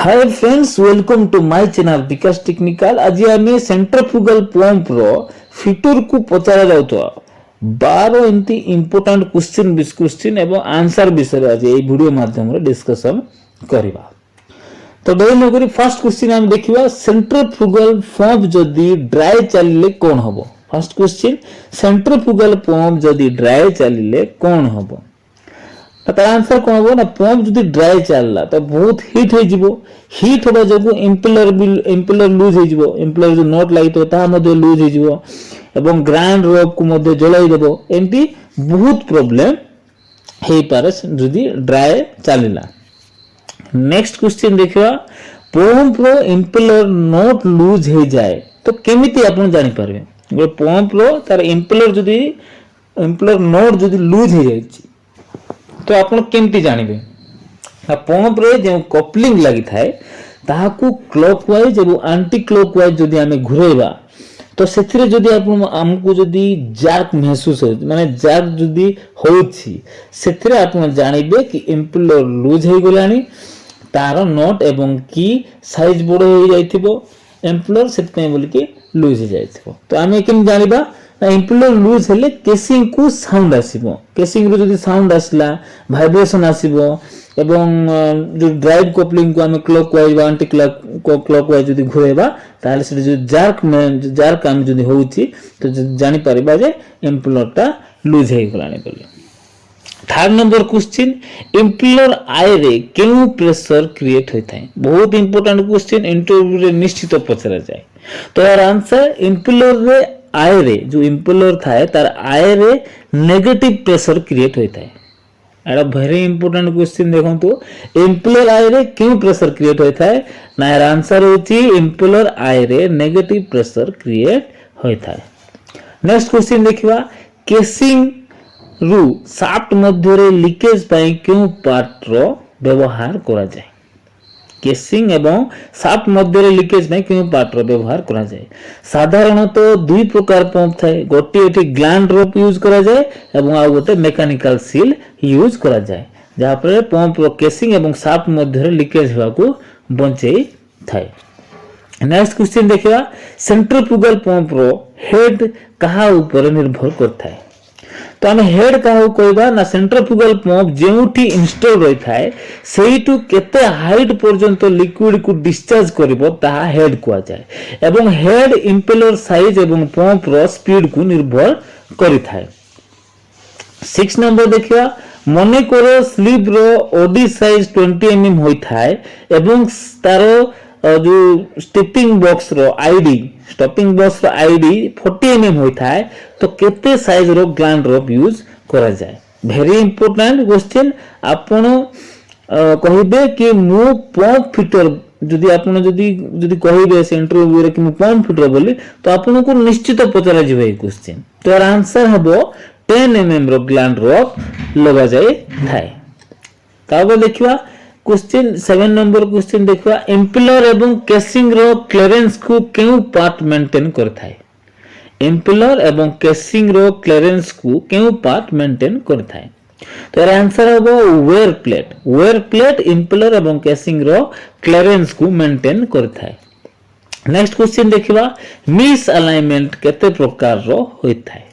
Hi friends, welcome to my channel Vikas technical. आज आम centrifugal pump रो feature को पचारा जाउतो 12 एमती इंपोर्टेंट क्वेश्चन एवं आंसर विषय आज ये वीडियो माध्यम रे डिस्कशन करबा। तो डेरी न करी फर्स्ट क्वेश्चन हम देखिबा, सेंट्रिफ्यूगल पंप जदी ड्राई चलिले कोन हबो। फर्स्ट क्वेश्चन, सेंट्रिफ्यूगल पंप जदी ड्राई चलिले कोन हबो। तार आंसर कौन हो ना, पंप जदी ड्राई चलला तो बहुत हिट हो जिवो। हिट होबा जगु इंपेलर लूज हो जिवो। इंपेलर जो नट लागितो ता मध्ये लूज हो जिवो एवं ग्राइंड रोप को मध्ये जलाई देबो। एंती बहुत प्रॉब्लम हे पारे जदी ड्राई चलिला। नेक्स्ट क्वेश्चन देखिबा, पंप रो इंपेलर नट लूज हो जाए तो केमिति आपण जानि पारबे। पंप रो तार इंपेलर नट जदी लूज हो जाय तो आपण केमती जानिबे। पंप रे जे कपलिंग लागि थाए ताहाकू क्लॉकवाइज एवं एंटी क्लॉकवाइज जदी आमे घुरेबा तो सेथिरे जदी आपण हमकू जदी जार्क महसूस हो माने जार्क जदी होछि सेथिरे आपण जानिबे कि इंपेलर लूज हो गलानी, तार नट एवं की साइज बड़ हो जाइथिबो, इंपेलर सेतपे बोली कि लूज हो जाइथिबो। तो आमे केम जानिबा, इंपेलर लूज हेले केसिंग को साउंड आसीबो। केसिंग रो जदी साउंड आसला वाइब्रेशन आसीबो एवं जो ड्राइव कपलिंग को हम क्लॉकवाइज वा एंटी क्लॉकवाइज जदी घुरेबा ताले से जो जार्क हम जदी होउची तो जानि परिबा जे इंपेलर टा लूज हे गलानी बोली। थर्ड नंबर क्वेश्चन, इंपेलर आई रे केउ प्रेशर क्रिएट होय थाए। बहुत इंपोर्टेंट क्वेश्चन, इंटरव्यू रे निश्चित पचरा जाए। तो यार आंसर, इंपेलर रे आय रे जो इंपेलर थाए तार आय रे नेगेटिव प्रेशर क्रिएट होय थाए। एटा वेरी इंपोर्टेंट क्वेश्चन देखंतु, इंपेलर आय रे क्यों प्रेशर क्रिएट होय थाए ना, यार आंसर होची इंपेलर आय रे नेगेटिव प्रेशर क्रिएट होय थाए। नेक्स्ट क्वेश्चन देखिबा, केसिंग रु शाफ्ट मध्य रे लीकेज पई क्यों पार्ट रो व्यवहार करा जाय। केसिंग एवं शाफ्ट मध्य लीकेज में क्यों पार्ट रो व्यवहार करा जाए। साधारणतः दुई प्रकार पंप थाए, गोटे एठी ग्लैंड रोप यूज करा जाए एवं आ गोटे मेकानिकल सील यूज करा जाए, जहा पर पंप रो केसिंग एवं शाफ्ट मध्य लीकेज होवा को बंचेई थाए। नेक्स्ट क्वेश्चन देखिबा, सेंट्रिफ्यूगल पंप रो हेड कहा ऊपर निर्भर करथाए। तो आम हेड क्या कहबा ना, सेंट्रिफ्यूगल पंप जेउठी इंस्टॉल रही थाए सेहिटु केते हाइट पर्यंत लिक्विड को डिस्चार्ज करिवो ताहा हेड कुआ जाए एवं हेड इंपेलर साइज एवं पंप रो स्पीड को निर्भर करि थाए। 6 नंबर देखिया, मने करो स्लीव रो ओडी साइज 20 mm होई थाए एवं तारो जो स्टिपिंग बॉक्स रो आईडी 40 mm होई थाए तो केते साइज रो ग्लैंड रोप यूज करा जाए। Very important question. आपण कहिबे कि मु पंप फिटर जदी आपण जदी कहिबे इंटरव्यू रे कि मु पंप फिटर बोली तो आपण को निश्चित पचरा जिवे ए क्वेश्चन। तो यार आंसर हबो 10 mm रो ग्लैंड रोप लगा जाए थाए। ताबे देखिबा क्वेश्चन 7 नंबर क्वेश्चन देखिबा, इंपेलर एवं केसिंग रो क्लियरेंस को केउ पार्ट मेंटेन करथाय। इंपेलर एवं केसिंग रो क्लियरेंस को केउ पार्ट मेंटेन करथाय। तो यार आंसर हबो wear plate. Wear plate impeller एवं केसिंग रो क्लियरेंस को मेंटेन करथाय। नेक्स्ट क्वेश्चन देखिबा, मिस अलाइनमेंट केते प्रकार रो होइथाय।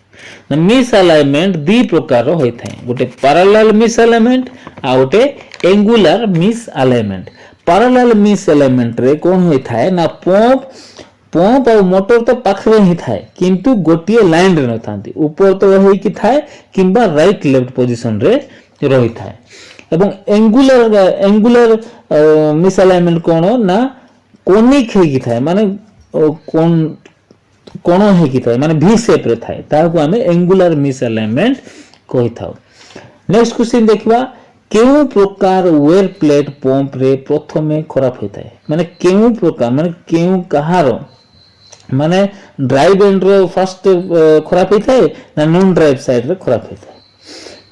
ना मिस अलाइनमेंट दी प्रकार रो होइथाय, गोटे पैरेलल मिस अलाइनमेंट आ गोटे angular miss alignment. Parallel miss alignment रे कोन होइथाय ना, पंप और मोटर तो पाखरे ही थाए किंतु गोटिए लाइन रे नथांती, ऊपर तो होई कि थाए किंबा राइट लेफ्ट पोजीशन रे रही थाए। एवं एंगुलर मिस अलाइनमेंट कोन ना, कोनिक हे कि थाए माने कोन हे कि थाए माने भी शेप रे थाए, ताको हमें एंगुलर मिस अलाइनमेंट कहि थाउ। नेक्स्ट क्वेश्चन देखिबा, केउ प्रकार वेयर प्लेट पंप रे प्रथमे खराब होइथाय। माने केउ प्रकार माने केउ कहारो माने ड्राइव एंड रो फर्स्ट खराब होइथाय ना नॉन ड्राइव साइड रे खराब होइथाय।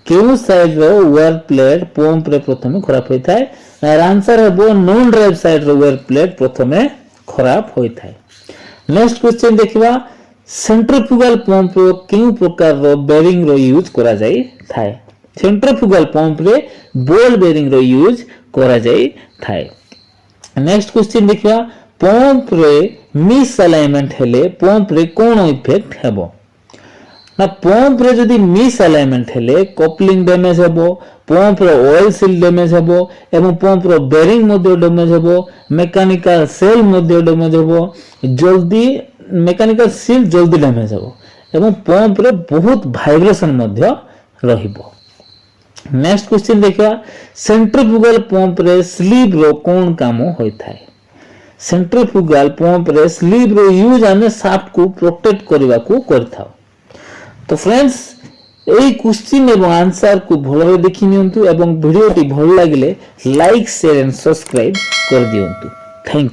केउ साइड रो वेयर प्लेट पंप रे प्रथमे खराब होइथाय। आंसर है नॉन ड्राइव साइड रो वेयर प्लेट प्रथमे खराब होइथाय। नेक्स्ट क्वेश्चन देखिबा, सेंट्रिफ्यूगल पंप रो केउ प्रकार रो बेरिंग रो यूज करा जाय थाए। सेंट्रिफ्यूगल पंप रे बॉल बेरिंग रो यूज करा जाय थाए। नेक्स्ट क्वेश्चन देखिया पंप रे मिस अलाइनमेंट हेले पंप रे कोन इफेक्ट हेबो ना पंप रे जदी मिस अलाइनमेंट हेले कपलिंग डैमेज हेबो पंप रो ऑयल सील डैमेज हेबो एवं पंप रो बेरिंग मध्ये डैमेज हेबो मेकानिकल सेल मध्ये डैमेज हेबो जल्दी मेकानिकल सील जल्दी डैमेज हेबो एवं पंप रे बहुत वाइब्रेशन मध्ये रहिबो। नेक्स्ट क्वेश्चन देखिया सेंट्रीफ्यूगल पंप रे स्लीव रो कोन काम होय थाए सेंट्रीफ्यूगल पंप रे स्लीव रो यूज आने शाफ्ट को प्रोटेक्ट करबा को करथाओ। तो फ्रेंड्स এই क्वेश्चन एवं आंसर को भलरे देखि नियंतु एवं वीडियोटी भल लागिले लाइक शेयर एंड सब्सक्राइब कर दियंतु। थैंक